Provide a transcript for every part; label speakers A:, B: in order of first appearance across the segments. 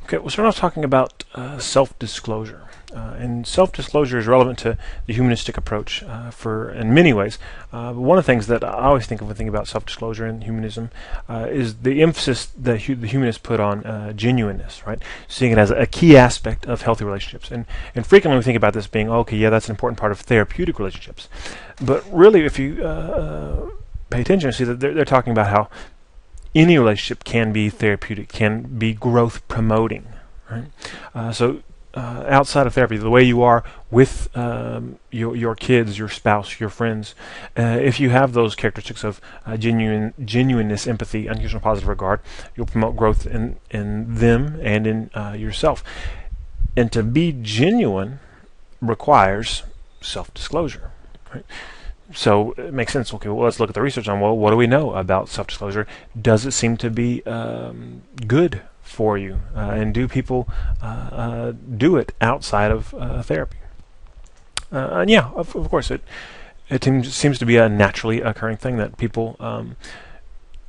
A: Okay, we'll start off talking about self-disclosure. And self-disclosure is relevant to the humanistic approach in many ways. But one of the things that I always think of when thinking about self-disclosure in humanism is the emphasis that the humanists put on genuineness, right? Seeing it as a key aspect of healthy relationships. And frequently we think about this being, okay, yeah, that's an important part of therapeutic relationships. But really, if you pay attention, you see that they're talking about how any relationship can be therapeutic, can be growth promoting, right? Outside of therapy, the way you are with your kids, your spouse, your friends, if you have those characteristics of genuineness, empathy, unconditional positive regard, you'll promote growth in them and in yourself. And to be genuine requires self-disclosure, right? So it makes sense. Okay, well, let's look at the research on, well, what do we know about self-disclosure? Does it seem to be good for you? And do people do it outside of therapy? And yeah, of course, it seems to be a naturally occurring thing that people,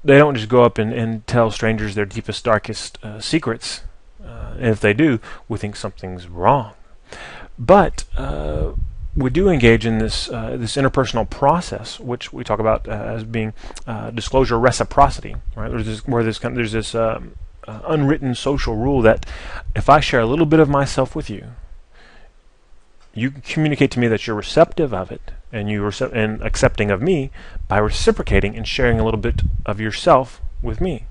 A: they don't just go up and tell strangers their deepest, darkest secrets. And if they do, we think something's wrong. But we do engage in this interpersonal process, which we talk about as being disclosure reciprocity. Right? There's this unwritten social rule that if I share a little bit of myself with you, you communicate to me that you're receptive of it and and accepting of me by reciprocating and sharing a little bit of yourself with me.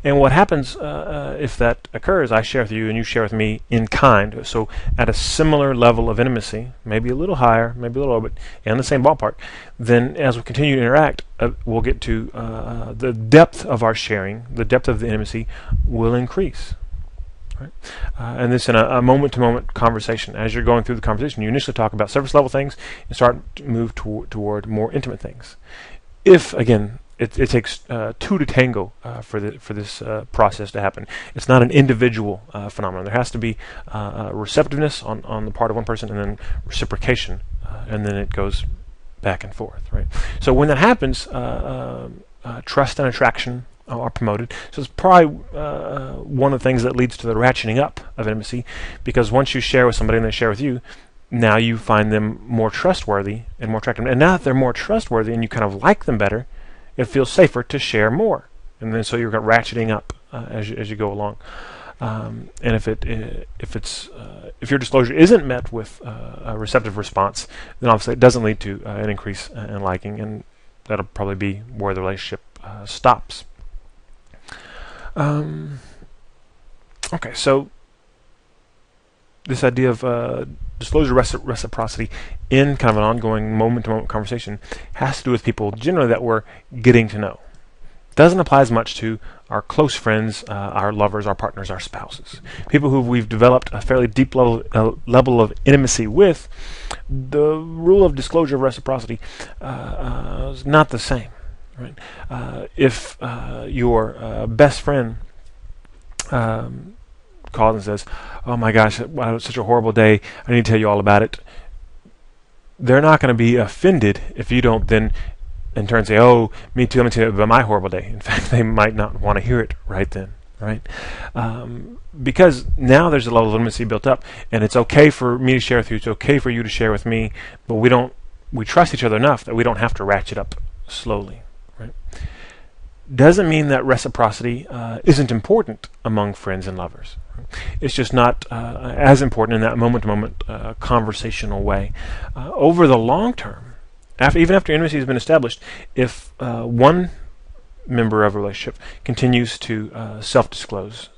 A: And what happens if that occurs, I share with you and you share with me in kind, so at a similar level of intimacy, maybe a little higher, maybe a little lower, but in the same ballpark, then as we continue to interact, we'll get to the depth of our sharing, the depth of the intimacy will increase. Right? And this in a moment-to-moment conversation. As you're going through the conversation, you initially talk about surface level things and start to move toward more intimate things. If, again, it takes two to tango for this process to happen. It's not an individual phenomenon. There has to be receptiveness on the part of one person, and then reciprocation, and then it goes back and forth. Right. So when that happens, trust and attraction are promoted. So it's probably one of the things that leads to the ratcheting up of intimacy, because once you share with somebody and they share with you, now you find them more trustworthy and more attractive. And now that they're more trustworthy and you kind of like them better, it feels safer to share more, and then so you're ratcheting up as you go along. And if your disclosure isn't met with a receptive response, then obviously it doesn't lead to an increase in liking, and that'll probably be where the relationship stops. Okay, so this idea of disclosure reciprocity in kind of an ongoing moment-to-moment conversation has to do with people generally that we're getting to know. Doesn't apply as much to our close friends, our lovers, our partners, our spouses. People who we've developed a fairly deep level of intimacy with, the rule of disclosure of reciprocity is not the same. Right? If your best friend calls and says, "Oh my gosh, it was such a horrible day, I need to tell you all about it," they're not going to be offended if you don't then in turn say, "Oh, me too, let me tell you about my horrible day." In fact, they might not want to hear it right then, right? Because now there's a level of intimacy built up, and it's okay for me to share with you, it's okay for you to share with me, but we trust each other enough that we don't have to ratchet up slowly, right? Doesn't mean that reciprocity isn't important among friends and lovers. It's just not as important in that moment-to-moment conversational way. Over the long term, even after intimacy has been established, if one member of a relationship continues to self-disclose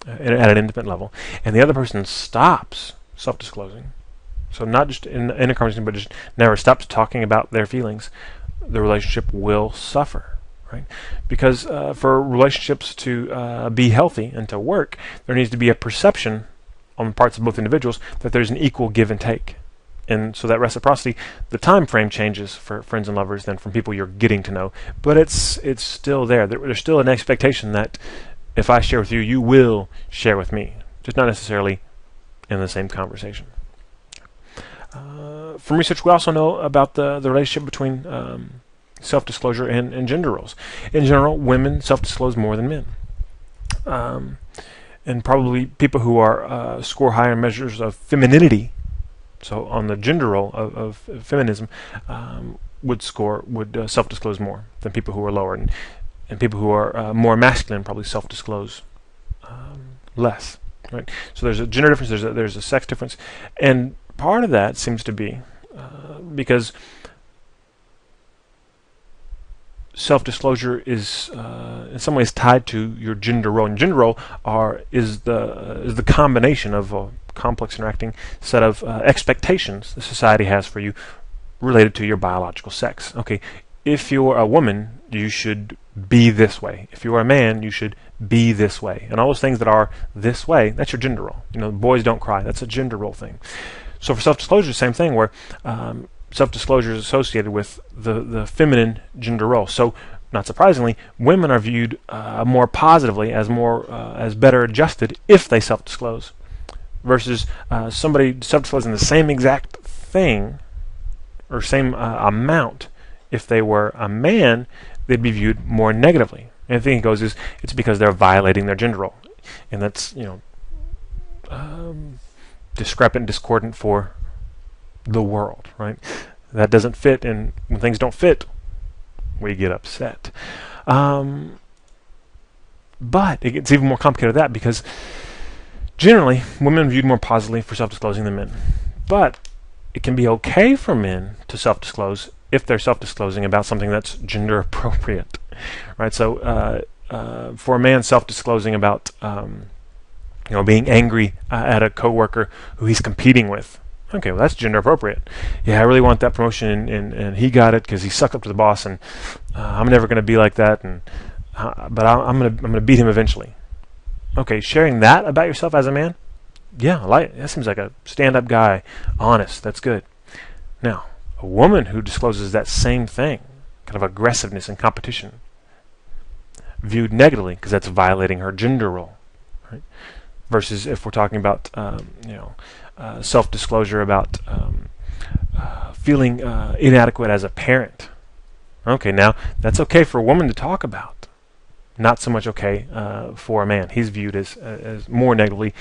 A: at an intimate level, and the other person stops self-disclosing, so not just in a conversation, but just never stops talking about their feelings, the relationship will suffer. Right? Because for relationships to be healthy and to work, there needs to be a perception on the parts of both individuals that there's an equal give and take. And so that reciprocity, the time frame changes for friends and lovers than from people you're getting to know. But it's still there. There's still an expectation that if I share with you, you will share with me. Just not necessarily in the same conversation. From research, we also know about the relationship between self-disclosure and gender roles. In general, women self-disclose more than men. and probably people who are score higher measures of femininity, so on the gender role of feminism, would self-disclose more than people who are lower, and people who are more masculine probably self-disclose less. Right. So there's a gender difference. There's a sex difference, and part of that seems to be because self-disclosure is in some ways tied to your gender role. And gender role is the combination of a complex interacting set of expectations the society has for you related to your biological sex. Okay, if you're a woman, you should be this way. If you're a man, you should be this way. And all those things that are this way, that's your gender role. Boys don't cry. That's a gender role thing. So for self-disclosure, the same thing, where self-disclosure is associated with the feminine gender role. So, not surprisingly, women are viewed more positively as better adjusted if they self-disclose, versus somebody self-disclosing the same exact thing or same amount. If they were a man, they'd be viewed more negatively. And the thing it goes is it's because they're violating their gender role, and that's discrepant, discordant for the world, right? That doesn't fit, and when things don't fit, we get upset. But it gets even more complicated than that, because generally women are viewed more positively for self-disclosing than men. But it can be okay for men to self-disclose if they're self-disclosing about something that's gender appropriate, right? So for a man self-disclosing about being angry at a coworker who he's competing with, okay, well, that's gender appropriate. Yeah, I really want that promotion, and he got it because he sucked up to the boss, and I'm never going to be like that, but I'm gonna beat him eventually. Okay, sharing that about yourself as a man, yeah, that seems like a stand-up guy, honest. That's good. Now, a woman who discloses that same thing, kind of aggressiveness and competition, viewed negatively because that's violating her gender role, right? Versus if we're talking about self-disclosure about feeling inadequate as a parent. Okay, now that's okay for a woman to talk about. Not so much okay for a man. He's viewed as more negatively,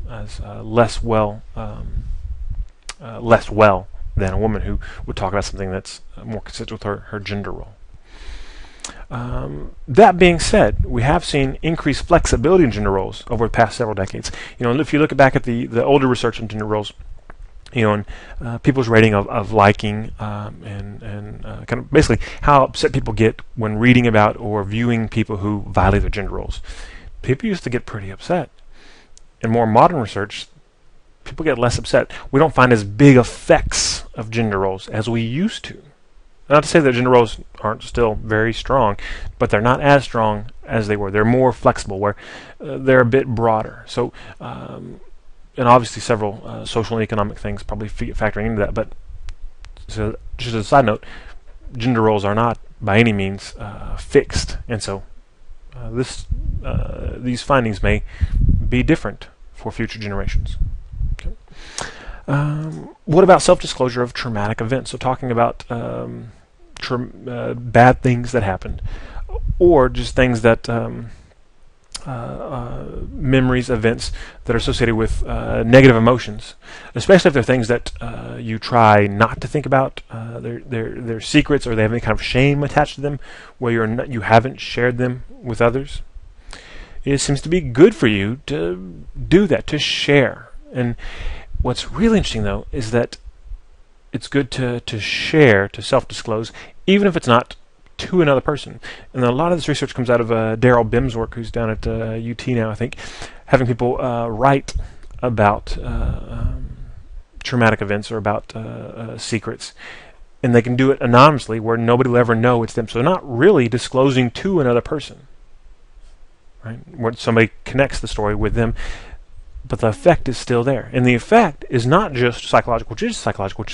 A: as less well than a woman who would talk about something that's more consistent with her gender role. That being said, we have seen increased flexibility in gender roles over the past several decades. If you look back at the older research on gender roles, and people's rating of liking and kind of basically how upset people get when reading about or viewing people who violate their gender roles. People used to get pretty upset. In more modern research, people get less upset. We don't find as big effects of gender roles as we used to. Not to say that gender roles aren't still very strong, but they're not as strong as they were. They're more flexible, where they're a bit broader. So, and obviously several social and economic things probably factoring into that. But so, just as a side note, gender roles are not by any means fixed, and so these findings may be different for future generations. Okay. What about self-disclosure of traumatic events? So talking about bad things that happened, or just things that memories, events that are associated with negative emotions, especially if they're things that you try not to think about. They're secrets, or they have any kind of shame attached to them, where you haven't shared them with others. It seems to be good for you to do that, to share. And what's really interesting, though, is that it's good to share, to self-disclose, even if it's not to another person. And a lot of this research comes out of Daryl Bim's work, who's down at UT now, I think, having people write about traumatic events or about secrets. And they can do it anonymously, where nobody will ever know it's them. So they're not really disclosing to another person, right? Where somebody connects the story with them. But the effect is still there. And the effect is not just psychological, which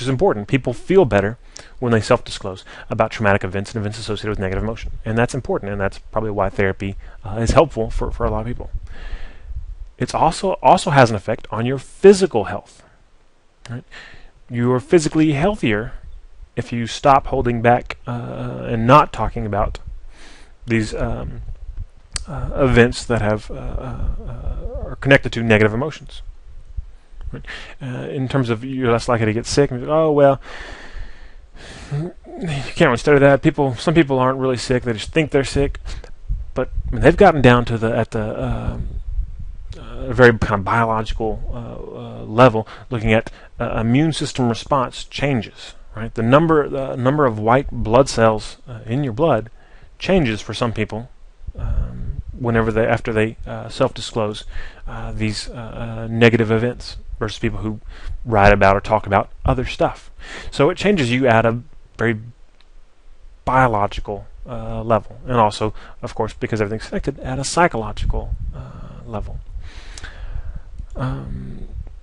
A: is important. People feel better when they self-disclose about traumatic events and events associated with negative emotion. And that's important, and that's probably why therapy is helpful for a lot of people. It also has an effect on your physical health. Right? You are physically healthier if you stop holding back and not talking about these events that have connected to negative emotions. Right? In terms of you're less likely to get sick. Oh well, you can't really study that. Some people aren't really sick; they just think they're sick. But when they've gotten down to a very kind of biological level, looking at immune system response changes. Right, the number of white blood cells in your blood changes for some people after they self-disclose these negative events versus people who write about or talk about other stuff. So it changes you at a very biological level, and also, of course, because everything's connected, at a psychological level.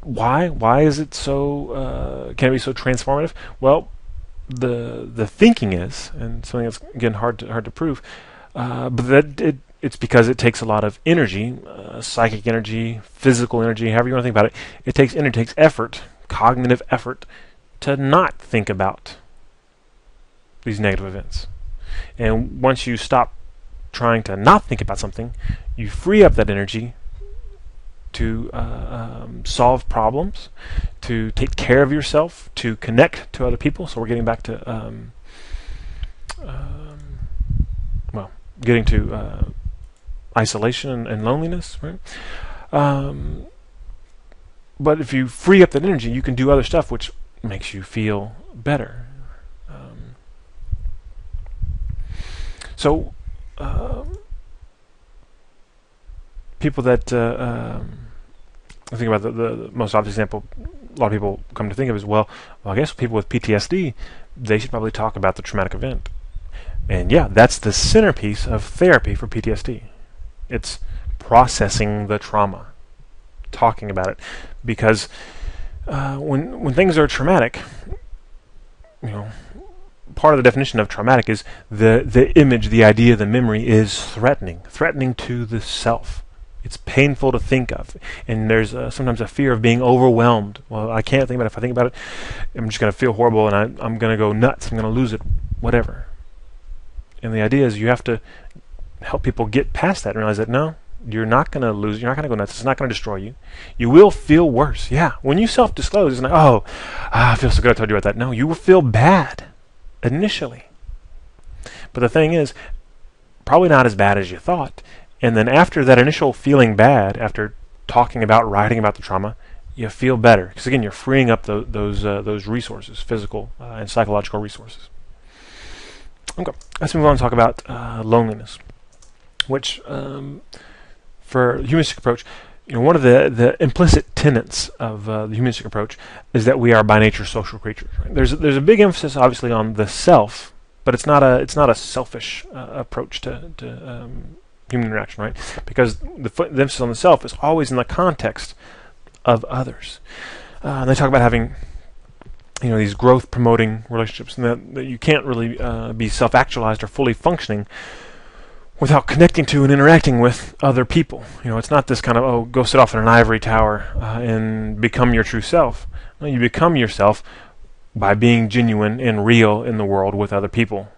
A: Why is it so? Can it be so transformative? Well, the thinking is, and something that's again hard to prove, but that it's because it takes a lot of energy, psychic energy, physical energy, however you want to think about it. It takes effort, cognitive effort, to not think about these negative events. And once you stop trying to not think about something, you free up that energy to solve problems, to take care of yourself, to connect to other people. So we're getting back to getting to isolation and loneliness, right? But if you free up that energy, you can do other stuff which makes you feel better. So people that I think about the most obvious example a lot of people come to think of is, well, I guess people with PTSD, they should probably talk about the traumatic event. And yeah, that's the centerpiece of therapy for PTSD. It's processing the trauma, talking about it, because when things are traumatic, part of the definition of traumatic is the image, the idea, the memory is threatening to the self. It's painful to think of, and there's sometimes a fear of being overwhelmed. Well, I can't think about it. If I think about it, I'm just going to feel horrible, and I'm going to go nuts. I'm going to lose it, whatever. And the idea is you have to help people get past that and realize that, no, you're not going to lose. You're not going to go nuts. It's not going to destroy you. You will feel worse. Yeah, when you self-disclose, it's like, I feel so good I told you about that. No, you will feel bad initially. But the thing is, probably not as bad as you thought. And then after that initial feeling bad, after talking about, writing about the trauma, you feel better. Because again, you're freeing up those resources, physical and psychological resources. Okay, let's move on and talk about loneliness, which for the humanistic approach, one of the implicit tenets of the humanistic approach is that we are by nature social creatures. Right? There's a big emphasis, obviously, on the self, but it's not a selfish approach to human interaction, right? Because the emphasis on the self is always in the context of others. And they talk about having these growth-promoting relationships, and that you can't really be self-actualized or fully functioning without connecting to and interacting with other people. It's not this kind of, go sit off in an ivory tower and become your true self. No, you become yourself by being genuine and real in the world with other people,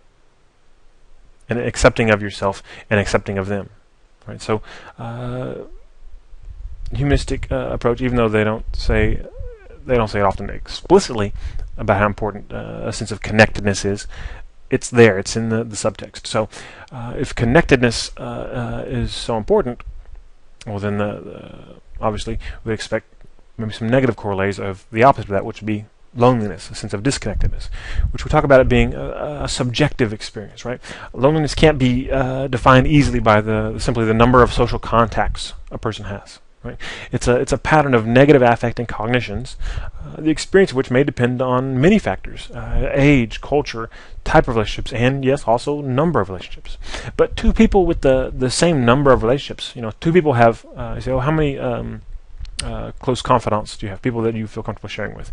A: and accepting of yourself and accepting of them. Right. So, humanistic approach, even though they don't say it often explicitly about how important a sense of connectedness is, it's there. It's in the subtext. So, if connectedness is so important, well, then obviously we expect maybe some negative corollaries of the opposite of that, which would be loneliness, a sense of disconnectedness, which we talk about it being a subjective experience, right? Loneliness can't be defined easily by simply the number of social contacts a person has, right? It's a pattern of negative affect and cognitions, the experience of which may depend on many factors: age, culture, type of relationships, and yes, also number of relationships. But two people with the same number of relationships, two people have, you say, how many close confidants do you have? People that you feel comfortable sharing with.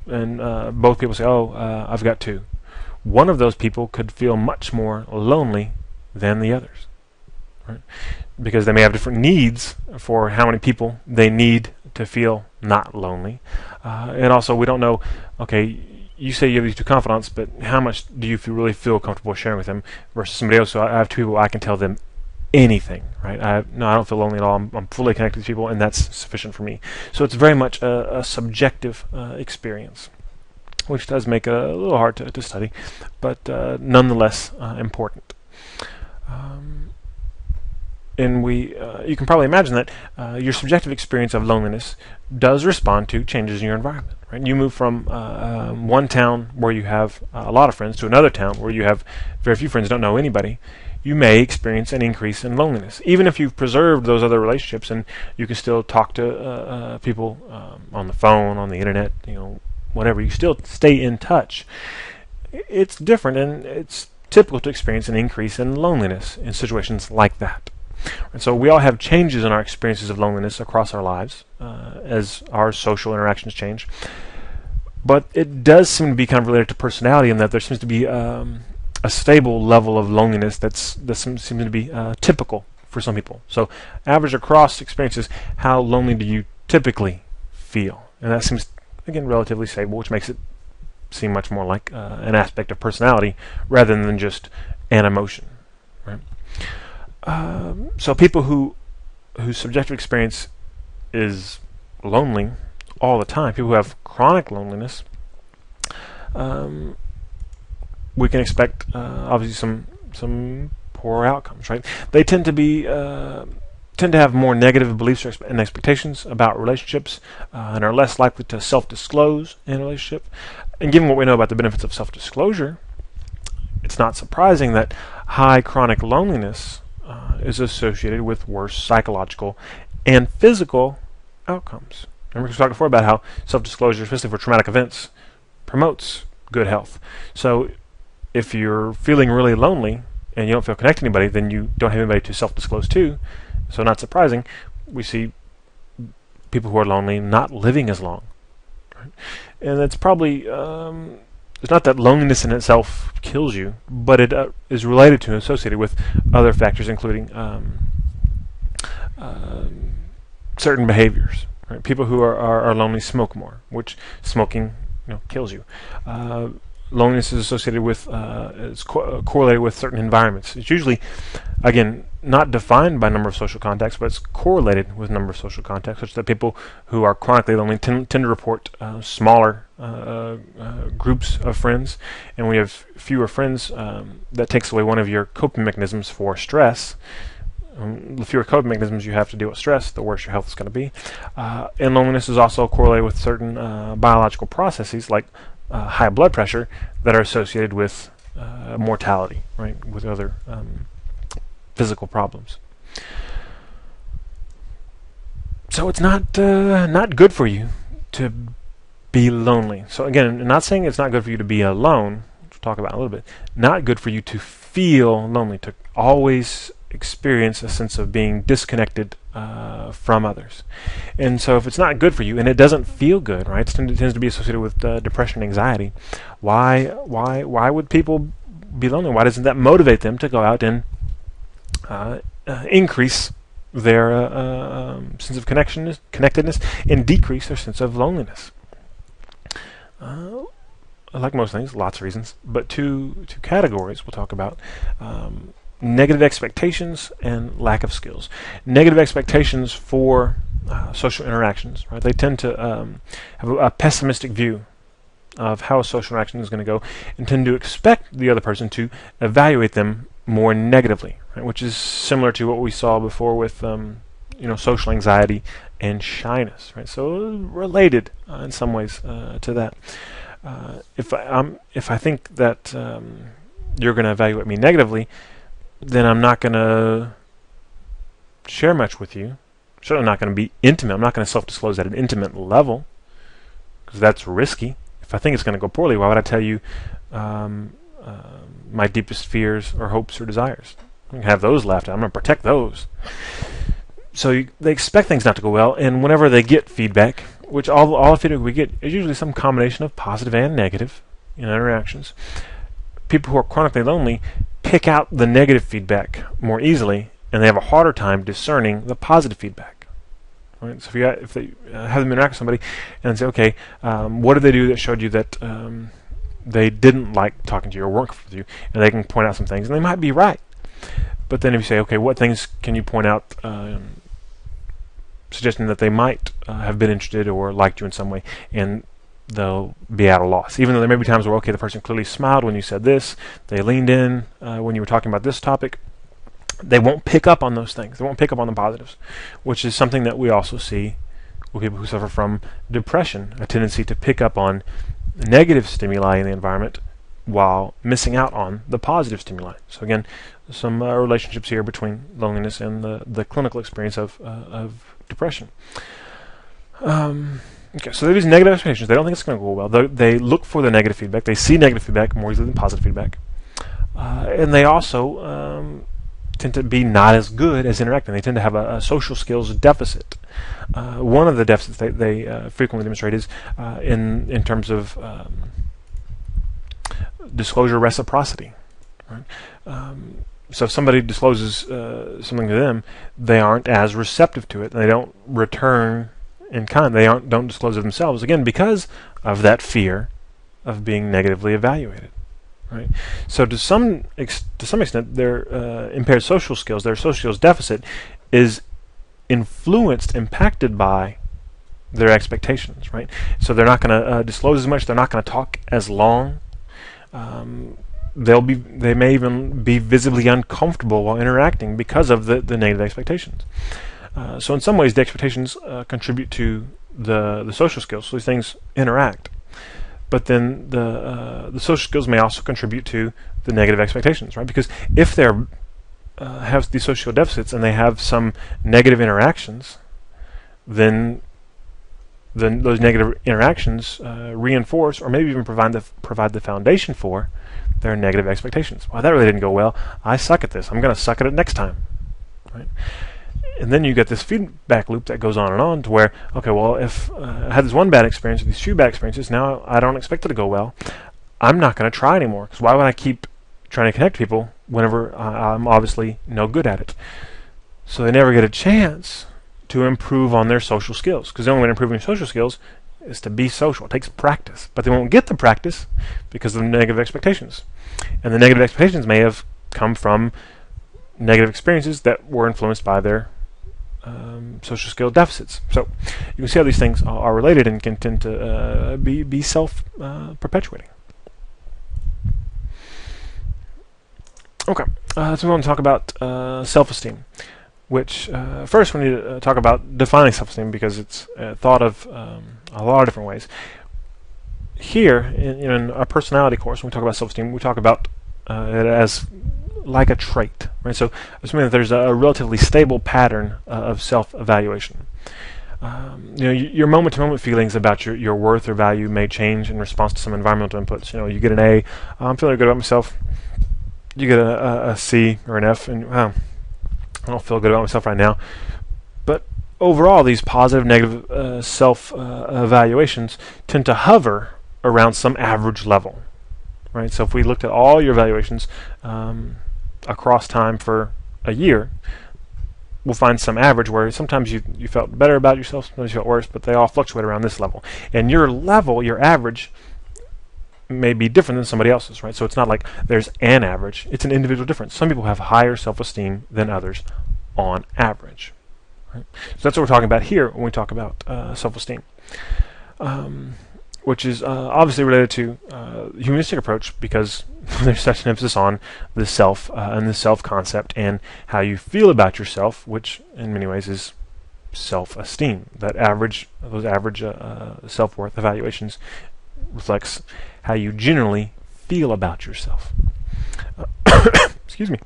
A: And both people say, I've got two. One of those people could feel much more lonely than the others, right? Because they may have different needs for how many people they need to feel not lonely. And also, we don't know, okay, you say you have these two confidants, but how much do you really feel comfortable sharing with them versus somebody else? So I have two people, I can tell them anything, right? I don't feel lonely at all. I'm fully connected to people, and that's sufficient for me. So it's very much a subjective experience, which does make it a little hard to study, but nonetheless important. And you can probably imagine that your subjective experience of loneliness does respond to changes in your environment. Right? You move from one town where you have a lot of friends to another town where you have very few friends, don't know anybody. You may experience an increase in loneliness, even if you've preserved those other relationships and you can still talk to people on the phone, on the internet, whatever. You still stay in touch. It's different, and it's typical to experience an increase in loneliness in situations like that. And so we all have changes in our experiences of loneliness across our lives as our social interactions change. But it does seem to be kind of related to personality, in that there seems to be a stable level of loneliness that seems to be typical for some people. So average across experiences, how lonely do you typically feel? And that seems, again, relatively stable, which makes it seem much more like an aspect of personality rather than just an emotion. Right? So people whose subjective experience is lonely all the time, people who have chronic loneliness, we can expect obviously some poor outcomes. Right? They tend to have more negative beliefs and expectations about relationships, and are less likely to self-disclose in a relationship. And given what we know about the benefits of self-disclosure, it's not surprising that high chronic loneliness is associated with worse psychological and physical outcomes. Remember, we talked before about how self-disclosure, especially for traumatic events, promotes good health. So if you're feeling really lonely and you don't feel connected to anybody, then you don't have anybody to self-disclose to. So not surprising, we see people who are lonely not living as long. Right? And it's probably, it's not that loneliness in itself kills you, but it is related to and associated with other factors, including certain behaviors. Right? People who are lonely smoke more, which smoking kills you. Loneliness is associated with, correlated with certain environments. It's usually, again, not defined by number of social contacts, but it's correlated with number of social contacts, such that people who are chronically lonely tend to report smaller groups of friends. And when you have fewer friends, that takes away one of your coping mechanisms for stress. The fewer coping mechanisms you have to deal with stress, the worse your health is going to be. And loneliness is also correlated with certain biological processes, like high blood pressure, that are associated with mortality, right, with other physical problems. So it's not good for you to be lonely. So again, I'm not saying it's not good for you to be alone, which we'll talk about in a little bit. Not good for you to feel lonely, to always experience a sense of being disconnected from others. And so if it's not good for you, and it doesn't feel good, right, it tends to be associated with depression and anxiety, why would people be lonely? Why doesn't that motivate them to go out and increase their sense of connectedness, and decrease their sense of loneliness? Like most things, lots of reasons, but two categories we'll talk about. Negative expectations and lack of skills. Negative expectations for social interactions, right? They tend to have a pessimistic view of how a social interaction is going to go, and tend to expect the other person to evaluate them more negatively, right? Which is similar to what we saw before with social anxiety and shyness, right? So related in some ways to that. If I think that you're going to evaluate me negatively, then I'm not going to share much with you. Certainly not going to be intimate. I'm not going to self-disclose at an intimate level, because that's risky. If I think it's going to go poorly, why would I tell you my deepest fears or hopes or desires? I'm going to have those left out. I'm going to protect those. So they expect things not to go well, and whenever they get feedback, which all the feedback we get is usually some combination of positive and negative interactions, people who are chronically lonely pick out the negative feedback more easily, and they have a harder time discerning the positive feedback. Right? So if they have them interact with somebody and say, okay, what did they do that showed you that they didn't like talking to you or work with you, and they can point out some things, and they might be right. But then if you say, okay, what things can you point out suggesting that they might have been interested or liked you in some way, and they'll be at a loss. Even though there may be times where, okay, the person clearly smiled when you said this, they leaned in when you were talking about this topic, they won't pick up on those things. They won't pick up on the positives, which is something that we also see with people who suffer from depression, a tendency to pick up on negative stimuli in the environment while missing out on the positive stimuli. So again, some relationships here between loneliness and the clinical experience of depression. Okay, so these negative expectations, they don't think it's going to go well. They look for the negative feedback. They see negative feedback more easily than positive feedback. And they also tend to be not as good as interacting. They tend to have a social skills deficit. One of the deficits they frequently demonstrate is in terms of disclosure reciprocity. Right? So if somebody discloses something to them, they aren't as receptive to it, and they don't return in kind. They don't disclose it themselves, again, because of that fear of being negatively evaluated. Right? So to some extent, their impaired social skills, their social skills deficit, is impacted by their expectations. Right? So they're not going to disclose as much. They're not going to talk as long. They may even be visibly uncomfortable while interacting because of the negative expectations. So in some ways, the expectations contribute to the social skills. So these things interact. But then the social skills may also contribute to the negative expectations, right? Because if they have these social deficits and they have some negative interactions, then those negative interactions reinforce or maybe even provide the foundation for their negative expectations. Well, that really didn't go well. I suck at this. I'm going to suck at it next time. Right? And then you get this feedback loop that goes on to where, okay, well, if I had this one bad experience, these few bad experiences, now I don't expect it to go well. I'm not going to try anymore, because why would I keep trying to connect people whenever I'm obviously no good at it? So they never get a chance to improve on their social skills, because the only way to improve your social skills is to be social. It takes practice, but they won't get the practice because of the negative expectations. And the negative expectations may have come from negative experiences that were influenced by their social skill deficits. So you can see how these things are related and can tend to be self-perpetuating. Okay, so we want to talk about self-esteem, which first we need to talk about defining self-esteem, because it's thought of a lot of different ways. Here, in our personality course, when we talk about self-esteem, we talk about it as like a trait, right? So assuming that there's a relatively stable pattern of self-evaluation. Your moment-to-moment feelings about your worth or value may change in response to some environmental inputs. You get an A, I'm feeling good about myself. You get a C or an F, and I don't feel good about myself right now. But overall, these positive, negative self-evaluations tend to hover around some average level, right? So if we looked at all your evaluations across time for a year, we'll find some average where sometimes you felt better about yourself, sometimes you felt worse, but they all fluctuate around this level. And your level, your average, may be different than somebody else's, right? So it's not like there's an average. It's an individual difference. Some people have higher self-esteem than others on average. Right? So that's what we're talking about here when we talk about self-esteem, which is obviously related to the humanistic approach, because there's such an emphasis on the self and the self-concept and how you feel about yourself, which in many ways is self-esteem. Those average self-worth evaluations reflects how you generally feel about yourself. Excuse me.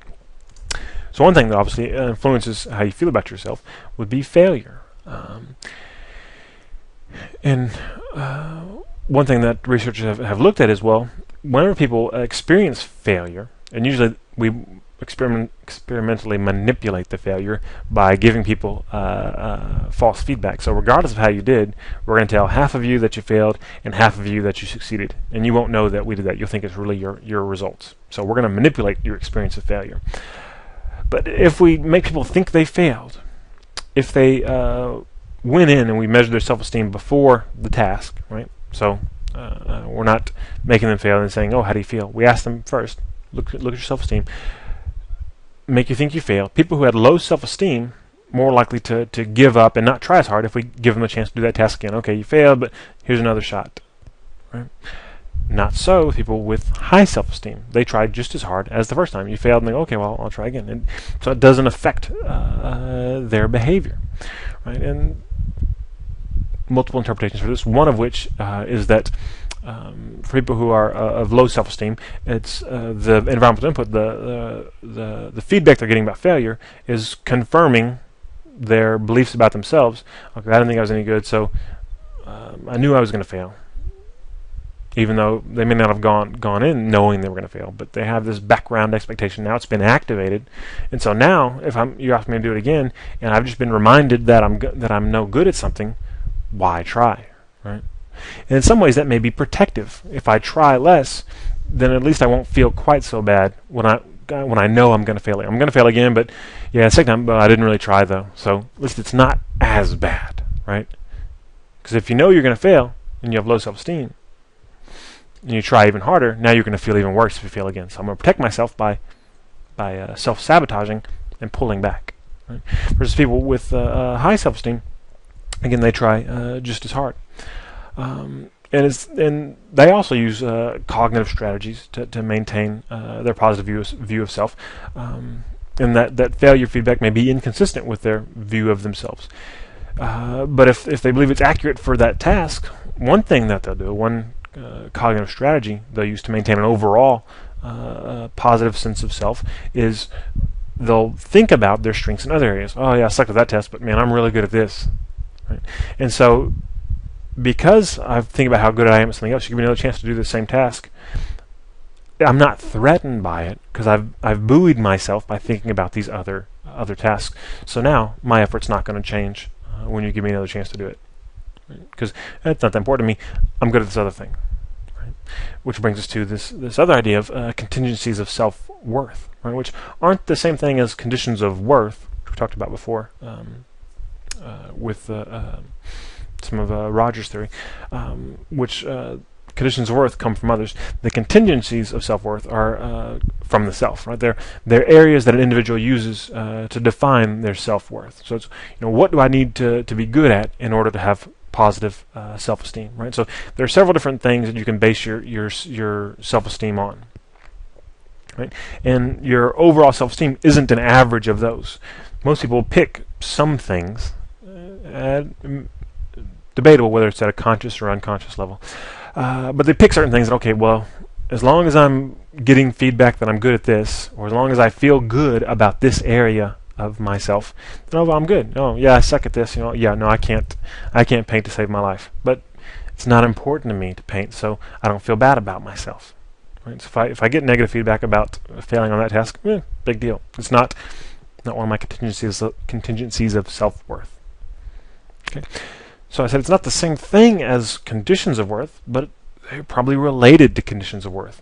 A: So one thing that obviously influences how you feel about yourself would be failure. And one thing that researchers have looked at is, well, whenever people experience failure, and usually we experimentally manipulate the failure by giving people false feedback. So regardless of how you did, we're going to tell half of you that you failed and half of you that you succeeded, and you won't know that we did that. You'll think it's really your results. So we're going to manipulate your experience of failure. But if we make people think they failed, if they went in and we measured their self-esteem before the task, right? So we're not making them fail and saying, "Oh, how do you feel?" We ask them first, look at your self-esteem. make you think you fail. People who had low self-esteem more likely to give up and not try as hard if we give them a chance to do that task again. Okay, you failed, but here's another shot. Right? Not so with people with high self-esteem. They tried just as hard as the first time. You failed, and they go, okay, well, I'll try again. And so it doesn't affect their behavior. Right? And multiple interpretations for this, one of which is that for people who are of low self-esteem, it's the environmental input, the feedback they're getting about failure is confirming their beliefs about themselves. Okay, I didn't think I was any good, so I knew I was going to fail. Even though they may not have gone in knowing they were going to fail, but they have this background expectation. Now it's been activated, and so now if you ask me to do it again, and I've just been reminded that I'm no good at something, why try, right? And in some ways that may be protective. If I try less, then at least I won't feel quite so bad when I know I'm going to fail. I'm going to fail again, but yeah, the second time, I didn't really try though, so at least it's not as bad, right? Because if you know you're going to fail and you have low self-esteem, and you try even harder, now you're going to feel even worse if you fail again. So I'm going to protect myself by self-sabotaging and pulling back. Right? Versus people with high self-esteem, again, they try just as hard. And they also use cognitive strategies to maintain their positive view of self. And that failure feedback may be inconsistent with their view of themselves. But if they believe it's accurate for that task, one thing that they'll do, one cognitive strategy they'll use to maintain an overall positive sense of self is they'll think about their strengths in other areas. Oh yeah, I sucked at that test, but man, I'm really good at this. Right? And so because I think about how good I am at something else, you give me another chance to do the same task. I'm not threatened by it because I've buoyed myself by thinking about these other tasks. So now my effort's not going to change when you give me another chance to do it. Because that's not that important to me. I'm good at this other thing. Right? Which brings us to this other idea of contingencies of self-worth, right? Which aren't the same thing as conditions of worth, which we talked about before with some of Rogers' theory, which conditions of worth come from others. The contingencies of self-worth are from the self, right? They're areas that an individual uses to define their self-worth. So it's, what do I need to be good at in order to have positive self-esteem, right? So there are several different things that you can base your self-esteem on, right? And your overall self-esteem isn't an average of those. Most people pick some things, debatable whether it's at a conscious or unconscious level, but they pick certain things that, okay, well, as long as I'm getting feedback that I'm good at this, or as long as I feel good about this area of myself, then I'm good. Oh yeah, I suck at this. Yeah, no, I can't paint to save my life. But it's not important to me to paint, so I don't feel bad about myself. Right? So if I get negative feedback about failing on that task, big deal. It's not one of my contingencies of self-worth. Okay, so I said it's not the same thing as conditions of worth, but they're probably related to conditions of worth.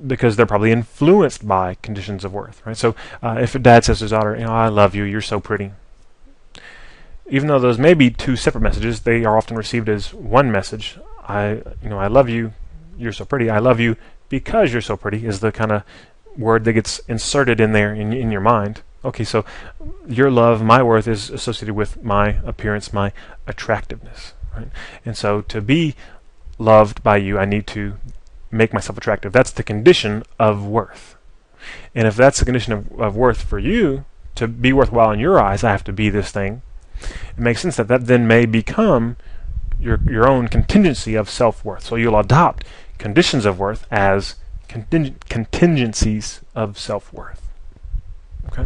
A: Because they're probably influenced by conditions of worth, right? So if a dad says to his daughter, I love you, you're so pretty. Even though those may be two separate messages, they are often received as one message. I love you, you're so pretty. I love you because you're so pretty is the kind of word that gets inserted in there in your mind. Okay, so your love, my worth is associated with my appearance, my attractiveness, right? And so to be loved by you, I need to make myself attractive. That's the condition of worth. And if that's the condition of worth for you, to be worthwhile in your eyes, I have to be this thing. It makes sense that then may become your own contingency of self-worth. So you'll adopt conditions of worth as contingencies of self-worth. Okay.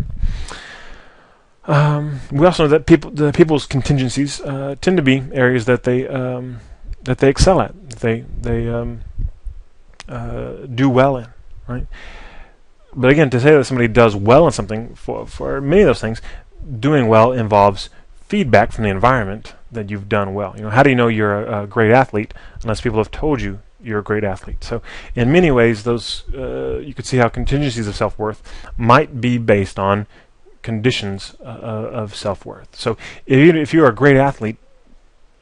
A: We also know that people's contingencies tend to be areas that they excel at. They do well in, right? But again, to say that somebody does well in something, for many of those things, doing well involves feedback from the environment that you've done well. How do you know you're a great athlete unless people have told you you're a great athlete? So in many ways, those you could see how contingencies of self-worth might be based on conditions of self-worth. So if you're a great athlete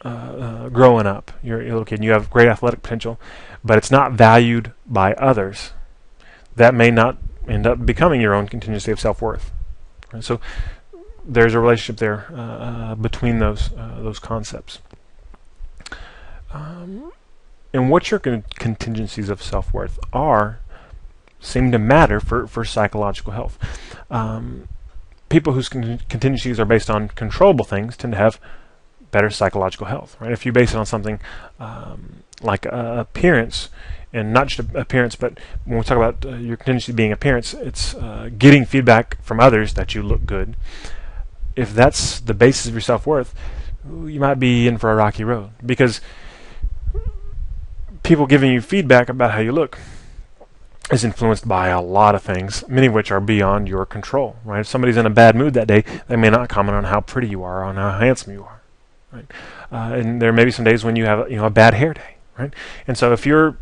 A: growing up, you're a little kid and you have great athletic potential, but it's not valued by others, that may not end up becoming your own contingency of self-worth. Right? So there's a relationship there between those concepts. And what your contingencies of self-worth seem to matter for psychological health. People whose contingencies are based on controllable things tend to have better psychological health. Right? If you base it on something like appearance, and not just appearance, but when we talk about your contingency being appearance, it's getting feedback from others that you look good. If that's the basis of your self-worth, you might be in for a rocky road, because people giving you feedback about how you look is influenced by a lot of things, many of which are beyond your control. Right? If somebody's in a bad mood that day, they may not comment on how pretty you are, on how handsome you are. Right? And there may be some days when you have a bad hair day. Right? And so if your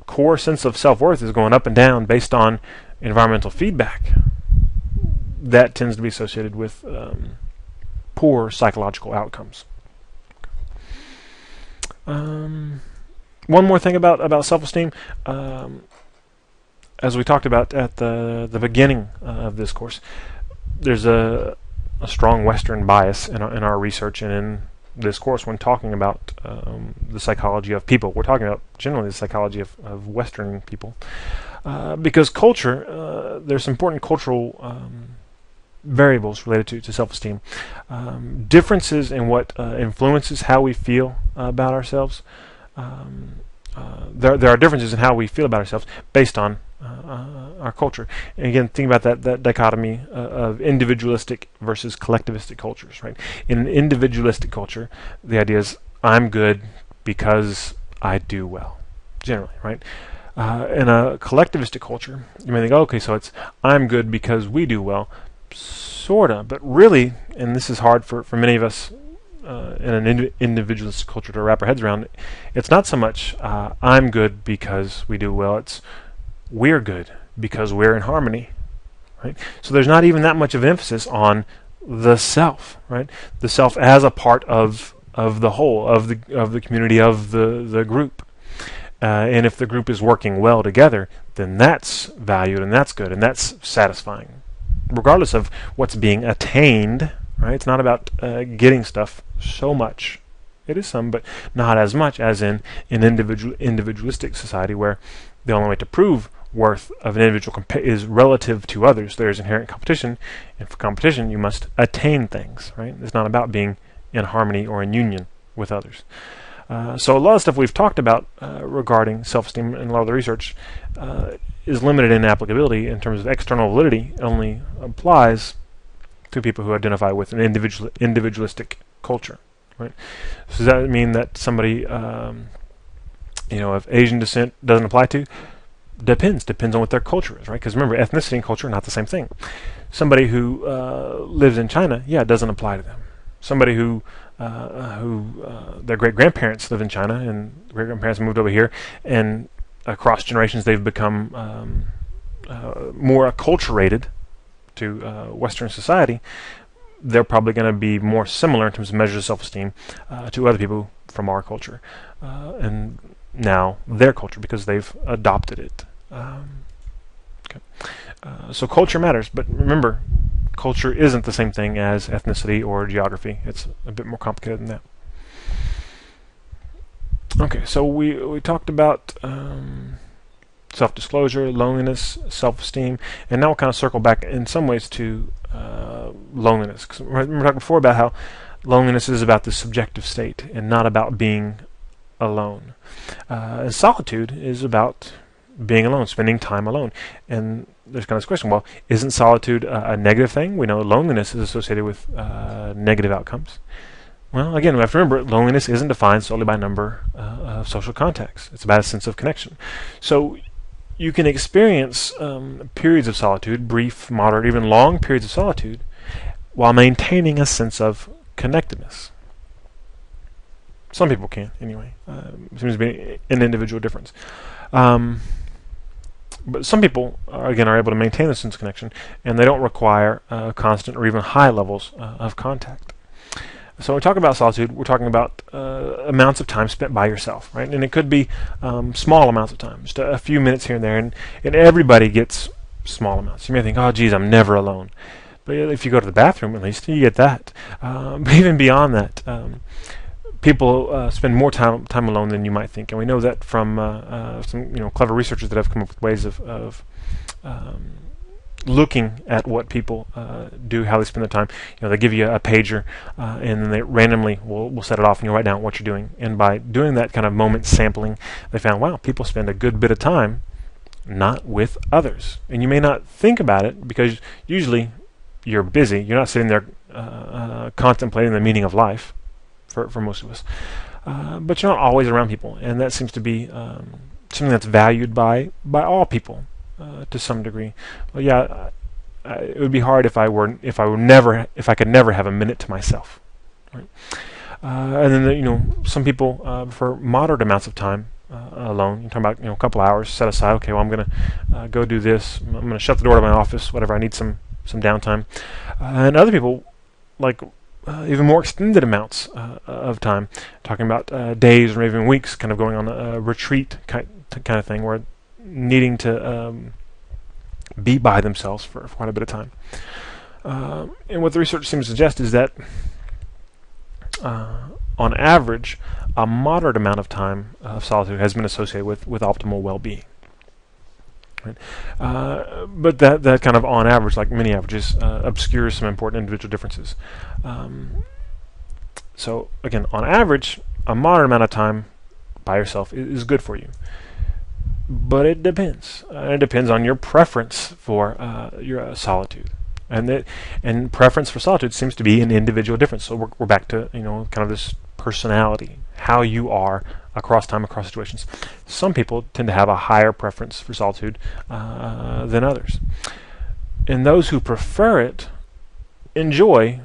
A: core sense of self-worth is going up and down based on environmental feedback, that tends to be associated with poor psychological outcomes. One more thing about self-esteem, as we talked about at the beginning of this course, there's a strong Western bias in our research and in this course when talking about the psychology of people. We're talking about generally the psychology of Western people, because culture, there's important cultural variables related to self-esteem. Differences in what influences how we feel about ourselves. There are differences in how we feel about ourselves based on our culture. And again, think about that dichotomy of individualistic versus collectivistic cultures. Right? In an individualistic culture, the idea is I'm good because I do well, generally. Right? In a collectivistic culture, you may think, okay, so it's I'm good because we do well. Sorta, but really, and this is hard for many of us in an individualist culture to wrap our heads around, it's not so much I'm good because we do well, it's we're good because we're in harmony. Right? So there's not even that much of an emphasis on the self, right? The self as a part of the whole, of the community, of the group. And if the group is working well together, then that's valued and that's good and that's satisfying, regardless of what's being attained. Right? It's not about getting stuff so much. It is some, but not as much as in an individualistic society where the only way to prove worth of an individual is relative to others. There's inherent competition, and for competition you must attain things. Right? It's not about being in harmony or in union with others. So a lot of stuff we've talked about regarding self-esteem and a lot of the research is limited in applicability in terms of external validity. It only applies to people who identify with an individualistic culture. Right? So does that mean that somebody of Asian descent doesn't apply to? Depends on what their culture is, right? Because remember, ethnicity and culture are not the same thing. Somebody who lives in China, it doesn't apply to them. Somebody who their great-grandparents live in China and great-grandparents moved over here, and across generations they've become more acculturated to Western society, they're probably going to be more similar in terms of measures of self-esteem to other people from our culture and now their culture because they've adopted it. So culture matters, but remember, culture isn't the same thing as ethnicity or geography. It's a bit more complicated than that. Okay, so we talked about self-disclosure, loneliness, self-esteem, and now we'll kind of circle back in some ways to loneliness. 'Cause we were talking before about how loneliness is about the subjective state and not about being alone. And solitude is about being alone, spending time alone. And there's kind of this question, well, isn't solitude a negative thing? We know loneliness is associated with negative outcomes. Well, again, we have to remember, loneliness isn't defined solely by number of social contacts. It's about a sense of connection. So you can experience periods of solitude, brief, moderate, even long periods of solitude, while maintaining a sense of connectedness. Some people can, anyway. It seems to be an individual difference. But some people, are able to maintain a sense of connection, and they don't require constant or even high levels of contact. So when we talk about solitude, we're talking about amounts of time spent by yourself, right? And it could be small amounts of time, just a few minutes here and there, and everybody gets small amounts. You may think, oh, geez, I'm never alone. But if you go to the bathroom, at least, you get that. But even beyond that, people spend more time alone than you might think, and we know that from some clever researchers that have come up with ways of looking at what people do, how they spend their time. They give you a pager, and then they randomly will set it off, and you write down what you're doing. And by doing that kind of moment sampling, they found, wow, people spend a good bit of time not with others. And you may not think about it because usually you're busy. You're not sitting there contemplating the meaning of life for most of us. But you're not always around people, and that seems to be something that's valued by all people to some degree. Well, yeah, it would be hard if I could never have a minute to myself. Right? And then some people prefer moderate amounts of time alone. You're talking about a couple hours set aside. Okay, well, I'm going to go do this. I'm going to shut the door to my office. Whatever, I need some downtime. And other people like even more extended amounts of time, talking about days or even weeks, kind of going on a retreat kind of thing, where needing to be by themselves for quite a bit of time. And what the research seems to suggest is that on average, a moderate amount of time of solitude has been associated with optimal well-being. Right? But that kind of on average, like many averages, obscures some important individual differences. So again, on average, a moderate amount of time by yourself is good for you. But it depends. It depends on your preference for your solitude. And preference for solitude seems to be an individual difference. So we're back to kind of this personality, how you are across time, across situations. Some people tend to have a higher preference for solitude than others. And those who prefer it enjoy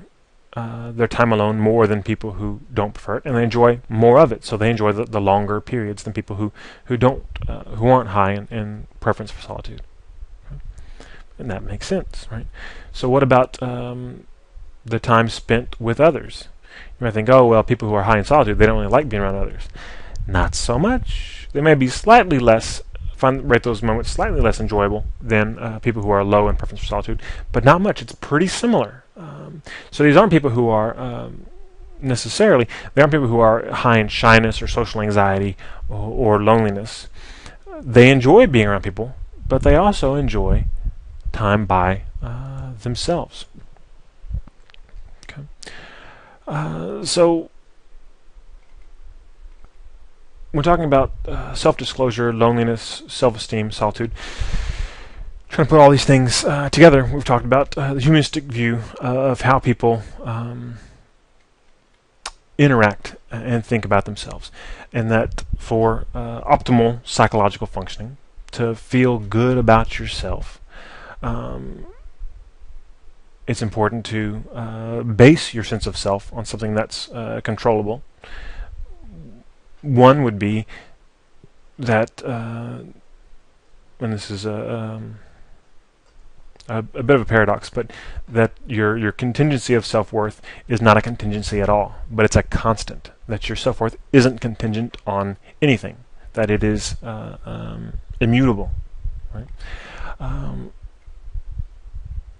A: their time alone more than people who don't prefer it, and they enjoy more of it. So they enjoy the longer periods than people who aren't high in preference for solitude. And that makes sense, right? So what about the time spent with others? You might think, oh, well, people who are high in solitude, they don't really like being around others. Not so much. They may be rate those moments slightly less enjoyable than people who are low in preference for solitude, but not much. It's pretty similar. So these aren't people who are they aren't people who are high in shyness or social anxiety or loneliness. They enjoy being around people, but they also enjoy time by themselves. Okay. So we're talking about self-disclosure, loneliness, self-esteem, solitude. Trying to put all these things together, we've talked about the humanistic view of how people interact and think about themselves, and that for optimal psychological functioning, to feel good about yourself, it's important to base your sense of self on something that's controllable. One would be that, and this is a bit of a paradox, but that your contingency of self-worth is not a contingency at all, but it's a constant. That your self-worth isn't contingent on anything, that it is immutable, right?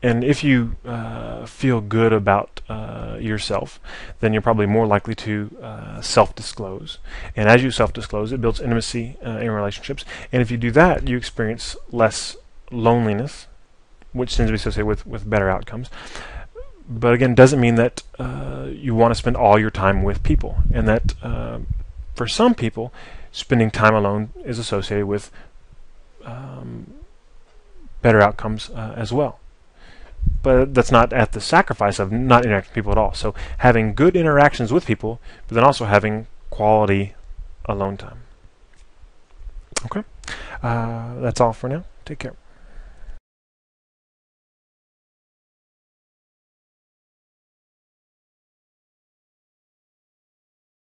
A: And if you feel good about yourself, then you're probably more likely to self-disclose. And as you self-disclose, it builds intimacy in relationships. And if you do that, you experience less loneliness, which tends to be associated with better outcomes. But again, doesn't mean that you want to spend all your time with people. And that for some people, spending time alone is associated with better outcomes as well. But that's not at the sacrifice of not interacting with people at all. So having good interactions with people, but then also having quality alone time. Okay? That's all for now. Take care.